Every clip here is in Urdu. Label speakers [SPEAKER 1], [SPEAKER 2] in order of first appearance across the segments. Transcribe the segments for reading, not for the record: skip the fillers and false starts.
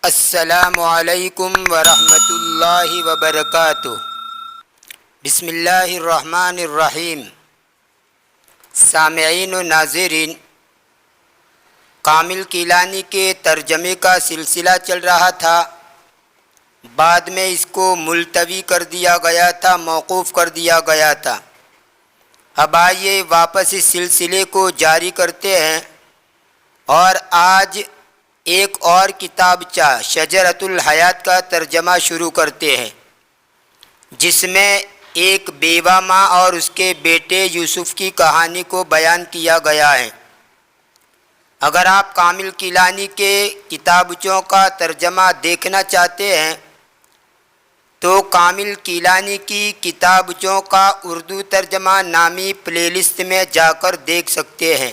[SPEAKER 1] السلام علیکم ورحمۃ اللہ وبرکاتہ۔ بسم اللہ الرحمن الرحیم۔ سامعین و ناظرین، کامل کیلانی کے ترجمے کا سلسلہ چل رہا تھا، بعد میں اس کو ملتوی کر دیا گیا تھا، موقوف کر دیا گیا تھا۔ اب آئیے واپس اس سلسلے کو جاری کرتے ہیں اور آج ایک اور کتابچہ شجرۃ الحیات کا ترجمہ شروع کرتے ہیں، جس میں ایک بیوہ ماں اور اس کے بیٹے یوسف کی کہانی کو بیان کیا گیا ہے۔ اگر آپ کامل کیلانی کے کتابچوں کا ترجمہ دیکھنا چاہتے ہیں تو کامل کیلانی کی کتابچوں کا اردو ترجمہ نامی پلے لسٹ میں جا کر دیکھ سکتے ہیں۔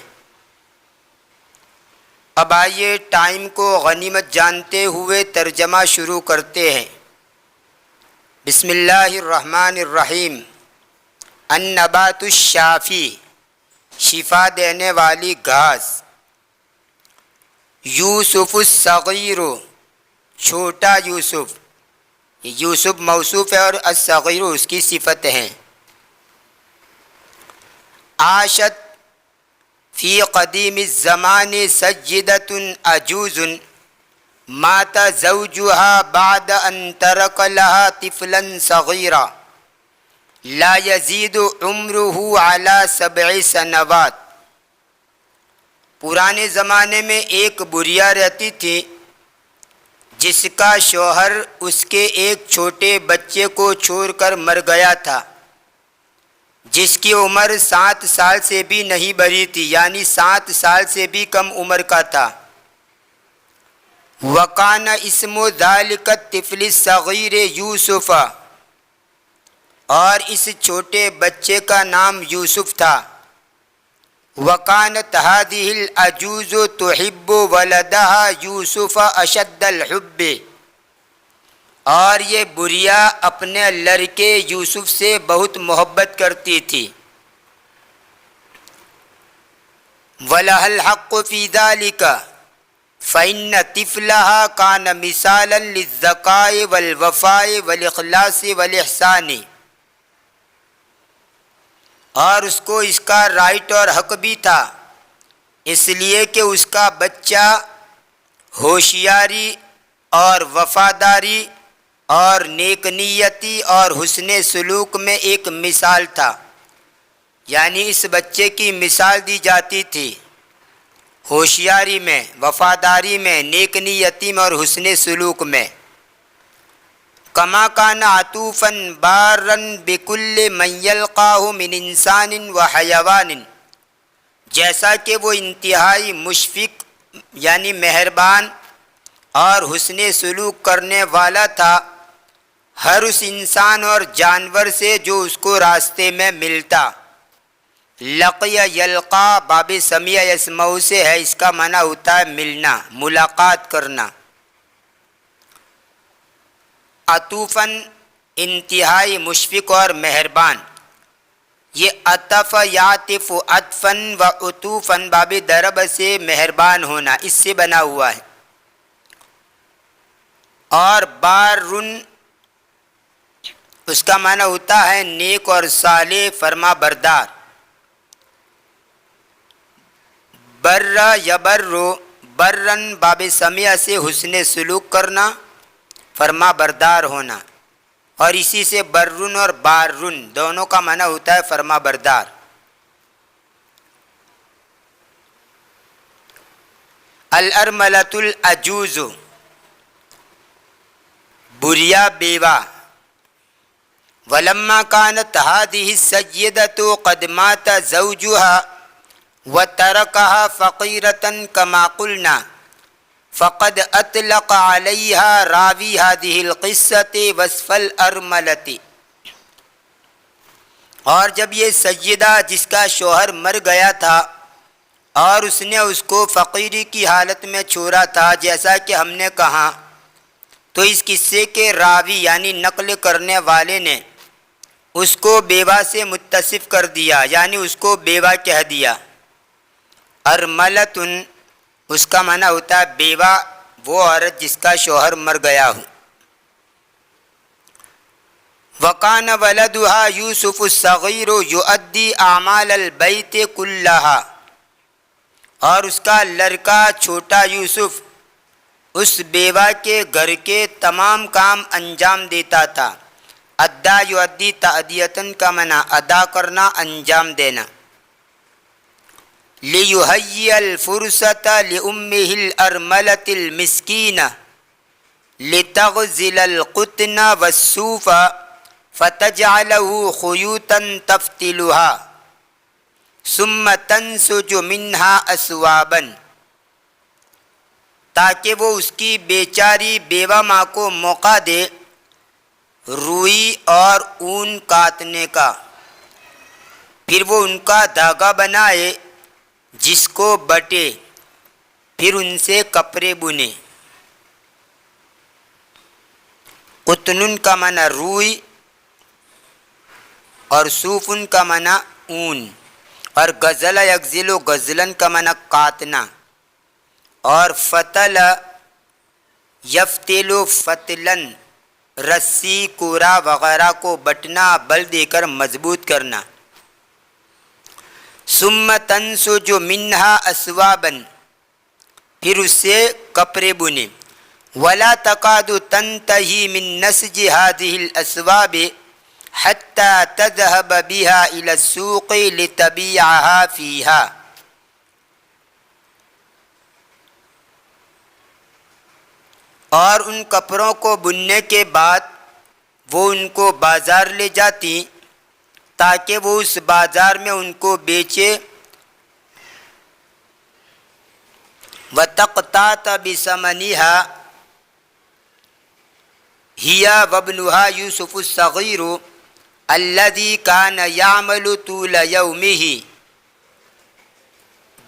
[SPEAKER 1] اب آئیے ٹائم کو غنیمت جانتے ہوئے ترجمہ شروع کرتے ہیں۔ بسم اللہ الرحمن الرحیم۔ النبات الشافی، شفا دینے والی گھاس۔ یوسف الصغیر، چھوٹا یوسف۔ یوسف موصوف ہے اور الصغیر اس کی صفت ہے۔ عاشت فی قدیم الزمان سجدۃ عجوز مات زوجها بعد ان ترک لها طفلا صغیرا لا یزید عمره علی 7 سنوات۔ پرانے زمانے میں ایک بڑھیا رہتی تھی جس کا شوہر اس کے ایک چھوٹے بچے کو چھوڑ کر مر گیا تھا، جس کی عمر 7 سال سے بھی نہیں بڑھی تھی، یعنی 7 سال سے بھی کم عمر کا تھا۔ وَقَانَ اسْمُ ذَلِكَ الطِّفْلِ الصَّغِيرِ یوسف، اور اس چھوٹے بچے کا نام یوسف تھا۔ وَقَانَتْ هَذِهِ الْعَجُوزُ تُحِبُّ وَلَدَهَا یوسف أَشَدَّ الْحُبِّ، اور یہ بڑھیا اپنے لڑکے یوسف سے بہت محبت کرتی تھی۔ وَلَهَا الْحَقُّ فِي ذَلِكَ فَإِنَّ طِفْلَهَا كَانَ مِثَالًا لِلذَّكَاءِ وَالْوَفَاءِ وَالْإِخْلَاصِ وَالْإِحْسَانِ، اور اس کو اس کا رائٹ اور حق بھی تھا، اس لیے کہ اس کا بچہ ہوشیاری اور وفاداری اور نیک نیتی اور حسن سلوک میں ایک مثال تھا، یعنی اس بچے کی مثال دی جاتی تھی ہوشیاری میں، وفاداری میں، نیک نیتی میں اور حسن سلوک میں۔ کما کان عطوفا بارا بکل من یلقاہ من انسان و حیوان، جیسا کہ وہ انتہائی مشفق یعنی مہربان اور حسن سلوک کرنے والا تھا ہر اس انسان اور جانور سے جو اس کو راستے میں ملتا۔ لقی یلقا باب سمیع یسمع سے ہے، اس کا معنی ہوتا ہے ملنا، ملاقات کرنا۔ عطوفاً انتہائی مشفق اور مہربان، یہ عطف یعطف عطفاً و عطوفاً باب ضرب سے مہربان ہونا، اس سے بنا ہوا ہے۔ اور بارن اس کا معنی ہوتا ہے نیک اور صالح، فرما بردار۔ بر یبر، برن باب سمیع سے حسن سلوک کرنا، فرما بردار ہونا، اور اسی سے برن اور بارن دونوں کا معنی ہوتا ہے فرما بردار۔ الارملۃ العجوز، بڑھیا بیوہ۔ ولما كانت هذه السيدة قد مات زوجها وتركها فقيرة كما قلنا فقد أطلق عليها راوي هذه القصة وصف الأرملة، اور جب یہ سیدہ جس کا شوہر مر گیا تھا اور اس نے اس کو فقیری کی حالت میں چھوڑا تھا جیسا کہ ہم نے کہا، تو اس قصے کے راوی یعنی نقل کرنے والے نے اس کو بیوہ سے متصف کر دیا، یعنی اس کو بیوہ کہہ دیا۔ ارملتن اس کا معنی ہوتا ہے بیوہ، وہ عورت جس کا شوہر مر گیا ہو. وَقَانَ وَلَدُهَا يُوسُفُ الصَّغِيرُ يُؤَدِّي أَعْمَالَ الْبَيْتِ كُلَّهَا، اور اس کا لڑکا چھوٹا یوسف اس بیوہ کے گھر کے تمام کام انجام دیتا تھا. ادا یؤدی تأدیتاً کا معنی ادا کرنا، انجام دینا. لِيُهَيِّئَ الْفُرْصَةَ لِأُمِّهِ الْأَرْمَلَةِ الْمِسْكِينَةِ لِتَغْزِلَ الْقُطْنَ وَالصُّوفَ فَتَجْعَلَهُ خُيُوطًا تَفْتِلُهَا ثُمَّ تَنْسُجُ مِنْهَا أَثْوَابًا، تاکہ وہ اس کی بیچاری بیوہ ماں کو موقع دے روئی اور اون کاٹنے کا، پھر وہ ان کا دھاگا بنائے جس کو بٹے، پھر ان سے کپڑے بنے. قطن کا معنی روئی اور صوفن کا معنی اون، اور غزل یغزل غزلن کا معنی کاٹنا، اور فتل یفتل فتلن رسی کورا وغیرہ کو بٹنا، بل دے کر مضبوط کرنا. ثم تنسج منها اثوابا، پھر اس سے کپڑے بنے. ولا تکاد تنتہی من نسج هذه الاسواب حتى تذهب بها الى السوق لتبيعها فيها، اور ان کپڑوں کو بننے کے بعد وہ ان کو بازار لے جاتی تاکہ وہ اس بازار میں ان کو بیچے. وَتَقْتَاتَ بِثَمَنِهَا هِيَ وَابْنُهَا يُوسُفُ الصَّغِيرُ الَّذِي كَانَ يَعْمَلُ طُولَ يَوْمِهِ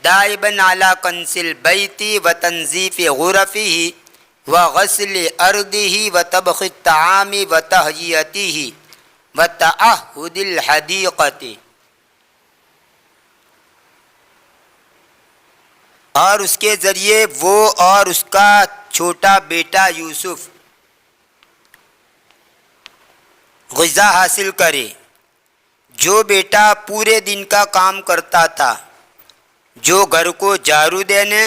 [SPEAKER 1] دَائِبًا عَلَى كَنْسِ الْبَيْتِ وَتَنْظِيفِ غُرَفِهِ وَغَسْلِ أَرْضِهِ وَطَبْخِ الطَّعَامِ وَتَهْيِئَتِهِ وَتَعَهُّدِ الْحَدِيقَةِ، اور اس کے ذریعے وہ اور اس کا چھوٹا بیٹا یوسف غذا حاصل کرے. جو بیٹا پورے دن کا کام کرتا تھا، جو گھر کو جھاڑو دینے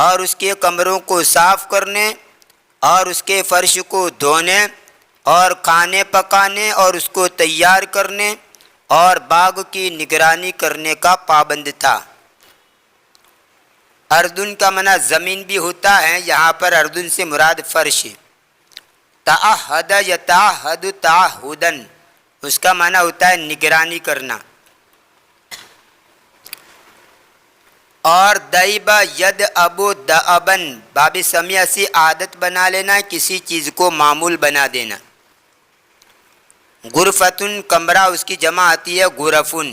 [SPEAKER 1] اور اس کے کمروں کو صاف کرنے اور اس کے فرش کو دھونے اور کھانے پکانے اور اس کو تیار کرنے اور باغ کی نگرانی کرنے کا پابند تھا. اردن کا معنی زمین بھی ہوتا ہے، یہاں پر اردن سے مراد فرش. تعہد یتعہد تعہدن، اس کا معنی ہوتا ہے نگرانی کرنا. اور دائبہ ید ابو دعبن، باب سمیع سے عادت بنا لینا، کسی چیز کو معمول بنا دینا. غرفتن کمرہ، اس کی جمع آتی ہے غرفن.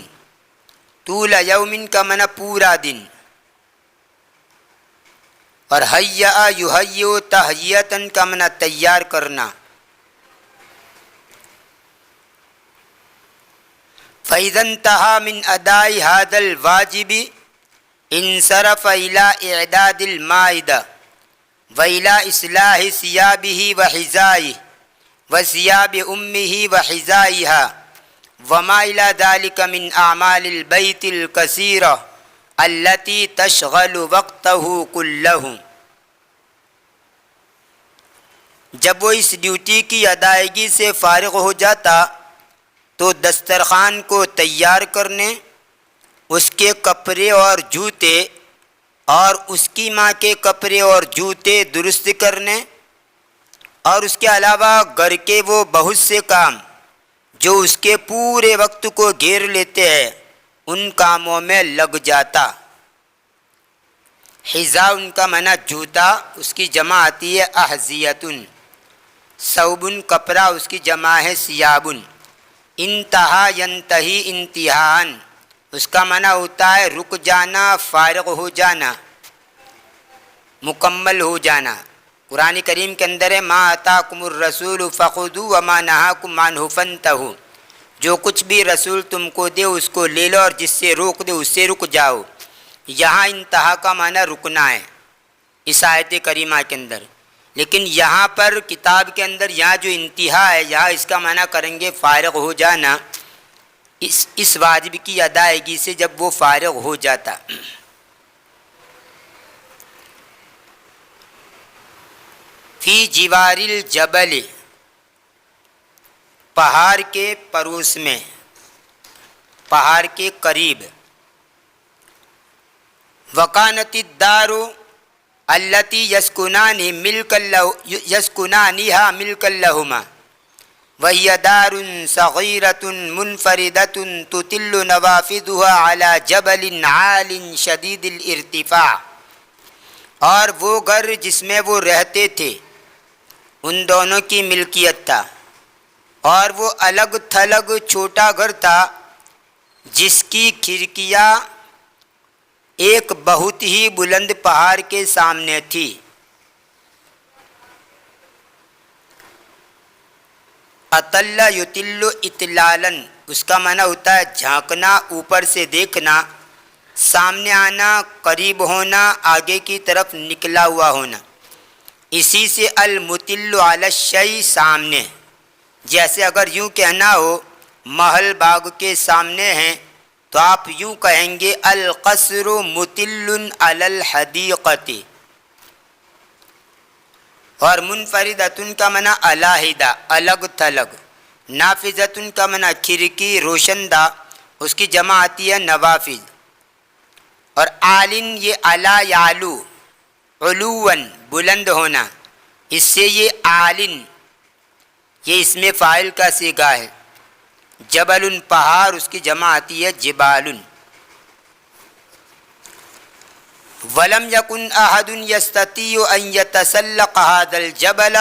[SPEAKER 1] طول یومن کا معنی پورا دن. اور حیّا یحیّ تحیّتن کا معنی تیار کرنا. فَإِذَا انْتَهَى مِنْ أَدَاءِ هَذَا الْوَاجِبِ انصرف إِلَى إِعْدَادِ الْمَائِدَةِ وَإِلَى إِصْلَاحِ ثِيَابِهِ وَحِذائِهِ وَثِيَابِ أُمِّهِ وَحِذائِهَا وَمَا إِلَى ذَلِكَ مِنْ أَعْمَالِ الْبَيْتِ الْكَثِيرَةِ التي تشغل وقته كله. جب وہ اس ڈیوٹی کی ادائیگی سے فارغ ہو جاتا تو دسترخوان کو تیار کرنے، اس کے کپڑے اور جوتے اور اس کی ماں کے کپڑے اور جوتے درست کرنے، اور اس کے علاوہ گھر کے وہ بہت سے کام جو اس کے پورے وقت کو گھیر لیتے ہیں، ان کاموں میں لگ جاتا. حذا ان کا معنی جوتا، اس کی جمع آتی ہے احذیتن. ثوبن کپڑا، اس کی جمع ہے ثیابن. انتہا ینتہی انتہاءً، اس کا معنی ہوتا ہے رک جانا، فارغ ہو جانا، مکمل ہو جانا. قرآن کریم کے اندر ہے ما آتاکم الرسول فخذوہ وما نہاکم عنہ فانتہوا، جو کچھ بھی رسول تم کو دے اس کو لے لو، اور جس سے روک دے اس سے رک جاؤ. یہاں انتہا کا معنی رکنا ہے. اس آیت کریمہ کے اندر، لیکن یہاں پر کتاب کے اندر یہاں جو انتہا ہے یہاں اس کا معنی کریں گے فارغ ہو جانا، اس واجب کی ادائیگی سے جب وہ فارغ ہو جاتا۔ فی جوار الجبل، پہاڑ کے پڑوس میں، پہاڑ کے قریب۔ وکانت الدار التی یسکنانها ملکا لہما وہی دار صغیرۃ منفردۃ تطل نوافذها على جبل عال شدید الارتفاع، اور وہ گھر جس میں وہ رہتے تھے ان دونوں کی ملکیت تھا، اور وہ الگ تھلگ چھوٹا گھر تھا جس کی کھڑکیاں ایک بہت ہی بلند پہاڑ کے سامنے تھی۔ اطل یطل اطلالا، اس کا معنی ہوتا ہے جھانکنا، اوپر سے دیکھنا، سامنے آنا، قریب ہونا، آگے کی طرف نکلا ہوا ہونا۔ اسی سے المطل علی الشیء، سامنے، جیسے اگر یوں کہنا ہو محل باغ کے سامنے ہیں تو آپ یوں کہیں گے القصر مطل علی الحدیقۃ، اور منفردۃ کا معنی علیحدہ، الگ تھلگ، نافذۃ کا معنی کھڑکی، روشندہ، اس کی جمع آتی ہے نوافذ، اور عالن یہ علا یعلو، علواً بلند ہونا، اس سے یہ عالن یہ اس میں فاعل کا صیغہ ہے۔ جبل پہاڑ، اس کی جمع آتی ہے جبال۔ ولم یکن احد یستطیع ان یتسلق هذا الجبل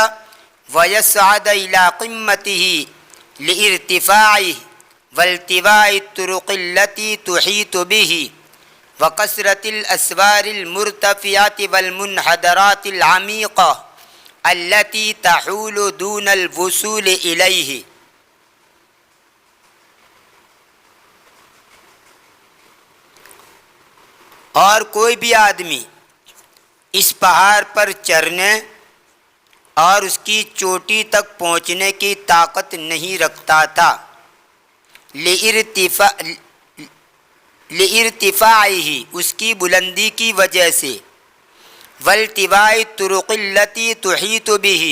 [SPEAKER 1] ویصعد الى قمته لارتفاعه والتواء الطرق التي تحيط به وكثرة الأسوار المرتفعة والمنحدرات العميقة التي تحول دون الوصول إليه۔ اور کوئی بھی آدمی اس پہاڑ پر چڑھنے اور اس کی چوٹی تک پہنچنے کی طاقت نہیں رکھتا تھا، لارتفاعہ، اس کی بلندی کی وجہ سے، والتواء الطرق التي تحيط به،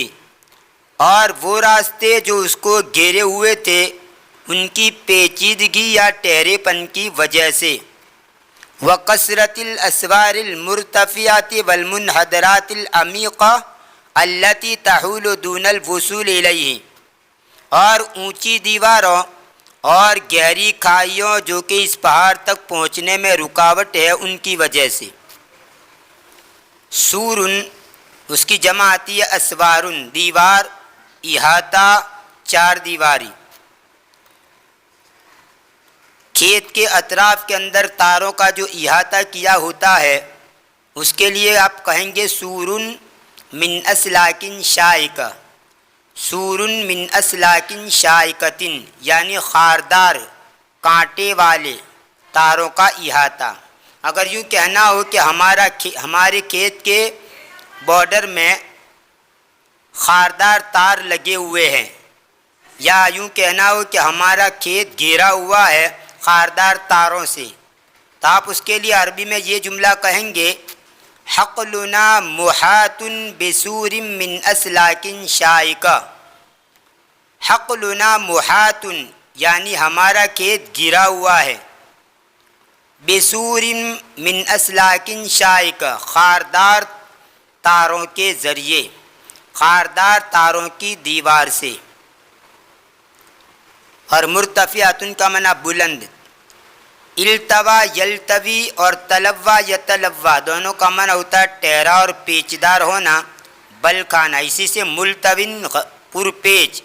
[SPEAKER 1] اور وہ راستے جو اس کو گھیرے ہوئے تھے ان کی پیچیدگی یا ٹیڑھے پن کی وجہ سے، وکثرت الاسوار المرتفعات والمنحدرات العمیقہ التي تحول دون الوصول الیہ، اور اونچی دیواروں اور گہری کھائیوں جو کہ اس پہاڑ تک پہنچنے میں رکاوٹ ہے ان کی وجہ سے۔ سورن، اس کی جمع آتی ہے اسوارن، دیوار، احاطہ، چار دیواری۔ کھیت کے اطراف کے اندر تاروں کا جو احاطہ کیا ہوتا ہے اس کے لیے آپ کہیں گے سورن من اسلاکن شائکہ، سورن من اسلاکن شائکتن، یعنی خاردار کانٹے والے تاروں کا احاطہ۔ اگر یوں کہنا ہو کہ ہمارے کھیت کے بارڈر میں خاردار تار لگے ہوئے ہیں، یا یوں کہنا ہو کہ ہمارا کھیت گھیرا ہوا ہے خاردار تاروں سے، تو آپ اس کے لیے عربی میں یہ جملہ کہیں گے حقلنا محاط بسور من اسلاک شائکہ۔ حقلنا محاط یعنی ہمارا کھیت گھرا ہوا ہے، بسور من اسلاک شائکہ، خاردار تاروں کے ذریعے، خاردار تاروں کی دیوار سے، اور مرتفعۃ کا معنی بلند۔ التوا یلتوی اور تلوا یتلوا دونوں کا معنی ہوتا ہے ٹیڑھا اور پیچدار ہونا، بل کھانا، اسی سے ملتون پرپیچ،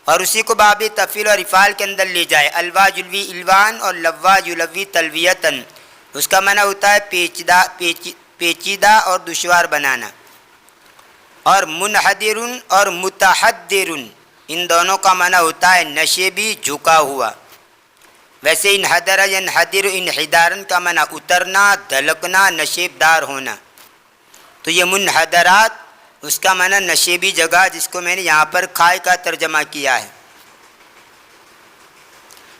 [SPEAKER 1] اور اسی کو باب تفعیل اور افعال کے اندر لے جائے، الوا یلوی الوان اور لوا یلوی تلویتن، اس کا معنی ہوتا ہے پیچیدہ اور دشوار بنانا۔ اور منحدر اور متحدر، ان دونوں کا معنی ہوتا ہے نشیبی، جھکا ہوا۔ ویسے انحدر ینحدر انحدارن کا معنی اترنا، دھلکنا، نشیب دار ہونا۔ تو یہ منحدرات اس کا معنی نشیبی جگہ، جس کو میں نے یہاں پر کھائے کا ترجمہ کیا ہے.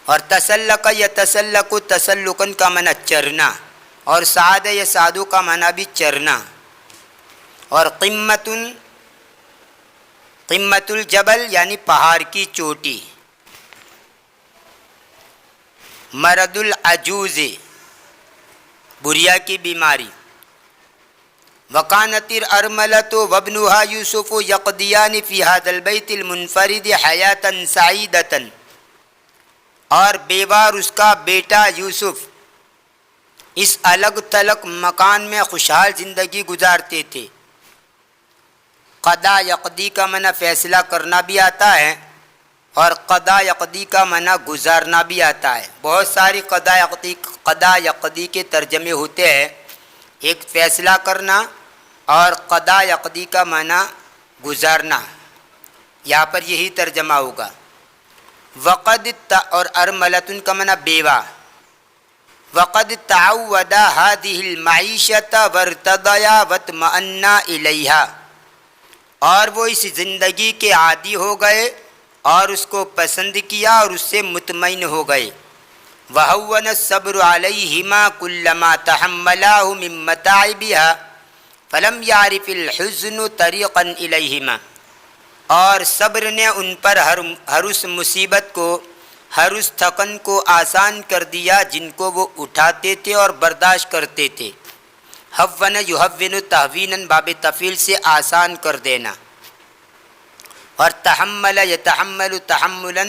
[SPEAKER 1] اور تسلق یتسلق تسلقن کا معنی چرنا، اور سعد یسعد کا معنی بھی چرنا. اور قمت الجبل یعنی پہاڑ کی چوٹی. مرض العجوز بڑھیا کی بیماری. وکانت الارملۃ وابنها یوسف یقضیان فی ھذا البیت المنفرد حیاتا سعیدۃ، اور بیوہ اور اس کا بیٹا یوسف اس الگ تھلگ مکان میں خوشحال زندگی گزارتے تھے. قضا یقضی کا معنی فیصلہ کرنا بھی آتا ہے، اور قضا یقضی کا معنی گزارنا بھی آتا ہے. بہت ساری قضا یقضی کے ترجمے ہوتے ہیں، ایک فیصلہ کرنا اور قضا یقضی کا معنی گزارنا. یہاں پر یہی ترجمہ ہوگا. وقد اور ارملتن کا معنی بیوہ. وقد تعود هذه المعیشۃ وارتضیا واطمأن الیہا، اور وہ اس زندگی کے عادی ہو گئے اور اس کو پسند کیا اور اس سے مطمئن ہو گئے. وہون الصبر علیہما کلما تحملاه من متاعبها فلم یعرف الحزن طریقا الیہما، اور صبر نے ان پر ہر اس مصیبت کو، ہر اس تھکن کو آسان کر دیا جن کو وہ اٹھاتے تھے اور برداشت کرتے تھے. ہون یہون تہوینا باب تفعیل سے آسان کر دینا. اور تحمل یتحمل تحملا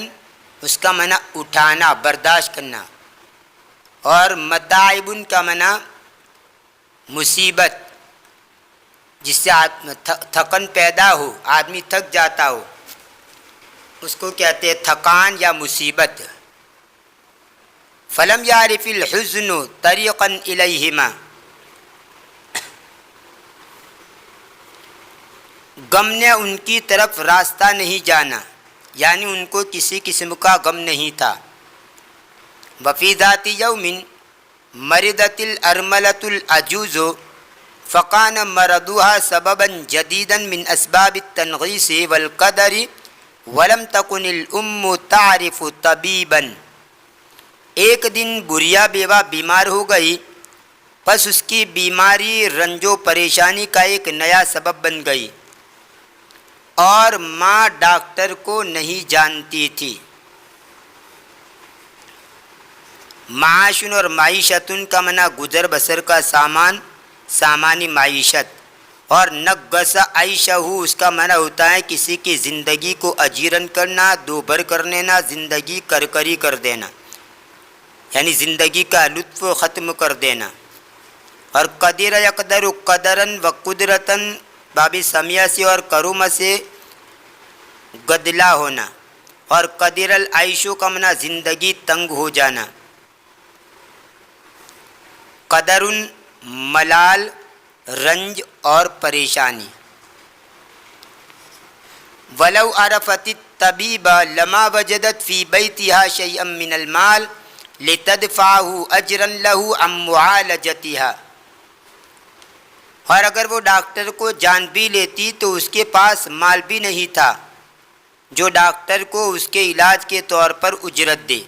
[SPEAKER 1] اس کا معنی اٹھانا، برداشت کرنا. اور متاعب کا معنی مصیبت، جس سے تھکن پیدا ہو، آدمی تھک جاتا ہو، اس کو کہتے ہیں تھکان یا مصیبت. فلم یعرف الحزن طریقا الیہما، غم نے ان کی طرف راستہ نہیں جانا، یعنی ان کو کسی قسم کا غم نہیں تھا. وفی ذات یوم مرضت الارملۃ العجوز فکان مرضها سببا جدیدا من اسباب التنغیث والقدر ولم تکن الام تعرف طبیبا. ایک دن بڑھیا بیوہ بیمار ہو گئی، پس اس کی بیماری رنج و پریشانی کا ایک نیا سبب بن گئی، اور ماں ڈاکٹر کو نہیں جانتی تھی. معاشن اور معیشتن کا معنی گزر بسر کا سامان، سامانی معیشت. اور نغص عیشہ اس کا معنی ہوتا ہے کسی کی زندگی کو اجیرن کرنا، دوبھر کر لینا، زندگی کرکری کر دینا، یعنی زندگی کا لطف ختم کر دینا. اور قدر یقدر قدرن و قدرتن باب سمیہ سے اور کروم سے گدلا ہونا. اور قدر العیشو کا معنی زندگی تنگ ہو جانا. قدرن ملال، رنج اور پریشانی. ولو عرفت الطبیب لما وجدت فی بیتها شیئا من المال لتدفعه اجرا له عن معالجتها، اور اگر وہ ڈاکٹر کو جان بھی لیتی تو اس کے پاس مال بھی نہیں تھا جو ڈاکٹر کو اس کے علاج کے طور پر اجرت دے.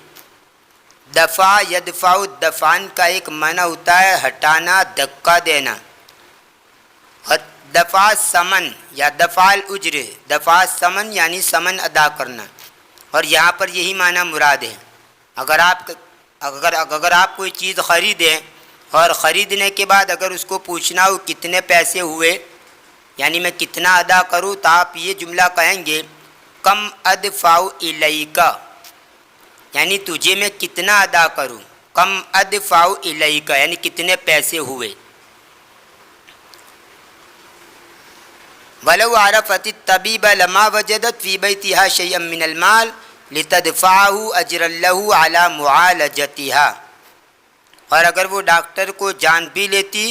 [SPEAKER 1] دفع یدفع دفعن کا ایک معنی ہوتا ہے ہٹانا، دھکا دینا. اور دفع سمن یا دفع الاجر، دفع سمن یعنی سمن ادا کرنا. اور یہاں پر یہی معنی مراد ہے. اگر آپ کوئی چیز خریدیں اور خریدنے کے بعد اگر اس کو پوچھنا ہو کتنے پیسے ہوئے، یعنی میں کتنا ادا کروں، تو آپ یہ جملہ کہیں گے کم ادفع الیک، یعنی تجھے میں کتنا ادا کروں. کم ادفع الیک یعنی کتنے پیسے ہوئے. ولو عرفت الطبیب لما وجدت فی بیتها شیئا من المال لتدفعه اجرا له على معالجتها، اور اگر وہ ڈاکٹر کو جان بھی لیتی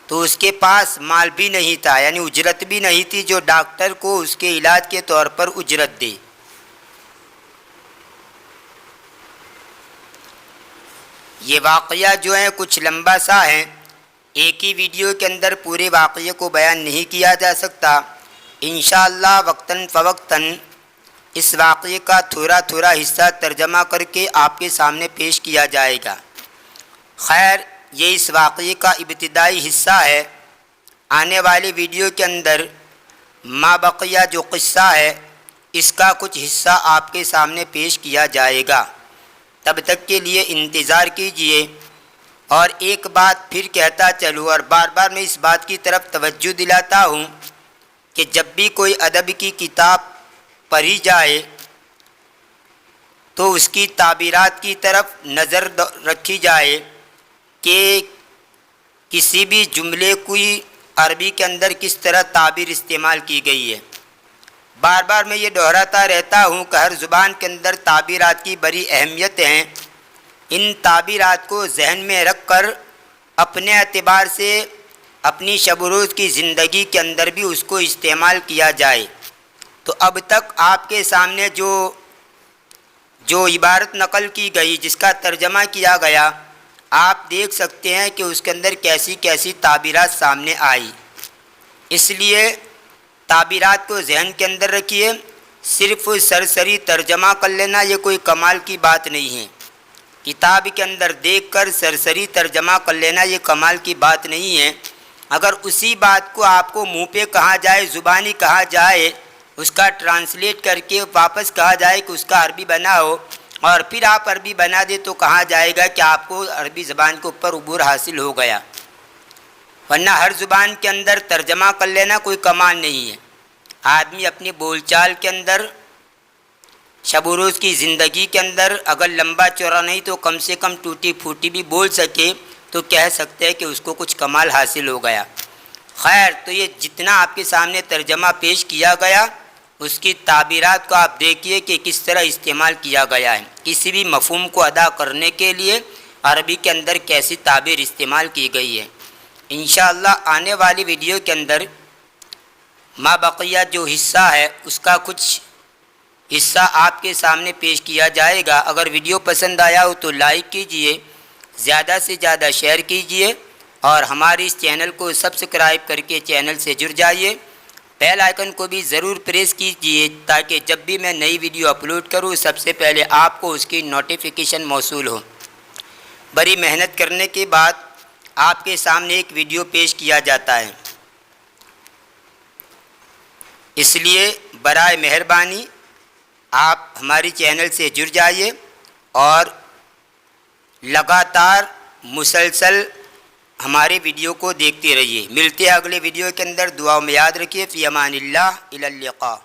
[SPEAKER 1] تو اس کے پاس مال بھی نہیں تھا، یعنی اجرت بھی نہیں تھی جو ڈاکٹر کو اس کے علاج کے طور پر اجرت دے. یہ واقعہ جو ہے کچھ لمبا سا ہے، ایک ہی ویڈیو کے اندر پورے واقعے کو بیان نہیں کیا جا سکتا۔ انشاءاللہ وقتاً فوقتاً اس واقعے کا تھوڑا تھوڑا حصہ ترجمہ کر کے آپ کے سامنے پیش کیا جائے گا۔ خیر، یہ اس واقعے کا ابتدائی حصہ ہے۔ آنے والے ویڈیو کے اندر ما بقیہ جو قصہ ہے اس کا کچھ حصہ آپ کے سامنے پیش کیا جائے گا۔ تب تک کے لیے انتظار کیجئے۔ اور ایک بات پھر کہتا چلوں اور بار بار میں اس بات کی طرف توجہ دلاتا ہوں کہ جب بھی کوئی ادب کی کتاب پڑھی جائے تو اس کی تعبیرات کی طرف نظر رکھی جائے کہ کسی بھی جملے کی عربی کے اندر کس طرح تعبیر استعمال کی گئی ہے۔ بار بار میں یہ دہراتا رہتا ہوں کہ ہر زبان کے اندر تعبیرات کی بڑی اہمیت ہیں۔ ان تعبیرات کو ذہن میں رکھ کر اپنے اعتبار سے اپنی شب و روز کی زندگی کے اندر بھی اس کو استعمال کیا جائے۔ تو اب تک آپ کے سامنے جو عبارت نقل کی گئی، جس کا ترجمہ کیا گیا، آپ دیکھ سکتے ہیں کہ اس کے اندر کیسی کیسی تعبیرات سامنے آئی۔ اس لیے تعبیرات کو ذہن کے اندر رکھیے۔ صرف سرسری ترجمہ کر لینا یہ کوئی کمال کی بات نہیں ہے۔ کتاب کے اندر دیکھ کر سرسری ترجمہ کر لینا یہ کمال کی بات نہیں ہے۔ اگر اسی بات کو آپ کو منہ پہ کہا جائے، زبانی کہا جائے، اس کا ٹرانسلیٹ کر کے واپس کہا جائے کہ اس کا عربی بناؤ، اور پھر آپ عربی بنا دے تو کہا جائے گا کہ آپ کو عربی زبان کے اوپر عبور حاصل ہو گیا۔ ورنہ ہر زبان کے اندر ترجمہ کر لینا کوئی کمال نہیں ہے۔ آدمی اپنی بول چال کے اندر، شب و روز کی زندگی کے اندر اگر لمبا چوڑا نہیں تو کم سے کم ٹوٹی پھوٹی بھی بول سکے تو کہہ سکتے ہیں کہ اس کو کچھ کمال حاصل ہو گیا۔ خیر، تو یہ جتنا آپ کے سامنے ترجمہ پیش کیا گیا اس کی تعبیرات کو آپ دیکھیے کہ کس طرح استعمال کیا گیا ہے۔ کسی بھی مفہوم کو ادا کرنے کے لیے عربی کے اندر کیسی تعبیر استعمال کی گئی ہے۔ انشاءاللہ آنے والی ویڈیو کے اندر ما بقیہ جو حصہ ہے اس کا کچھ حصہ آپ کے سامنے پیش کیا جائے گا۔ اگر ویڈیو پسند آیا ہو تو لائک کیجئے، زیادہ سے زیادہ شیئر کیجئے، اور ہمارے اس چینل کو سبسکرائب کر کے چینل سے جڑ جائیے۔ بیل آئیکن کو بھی ضرور پریس کیجئے تاکہ جب بھی میں نئی ویڈیو اپلوڈ کروں سب سے پہلے آپ کو اس کی نوٹیفیکیشن موصول ہو۔ بڑی محنت کرنے کے بعد آپ کے سامنے ایک ویڈیو پیش کیا جاتا ہے، اس لیے برائے مہربانی آپ ہماری چینل سے جڑ جائیے اور لگاتار مسلسل ہمارے ویڈیو کو دیکھتے رہیے۔ ملتے ہیں اگلے ویڈیو کے اندر۔ دعاؤں میں یاد رکھیے۔ فی امان اللہ، الی اللقاء۔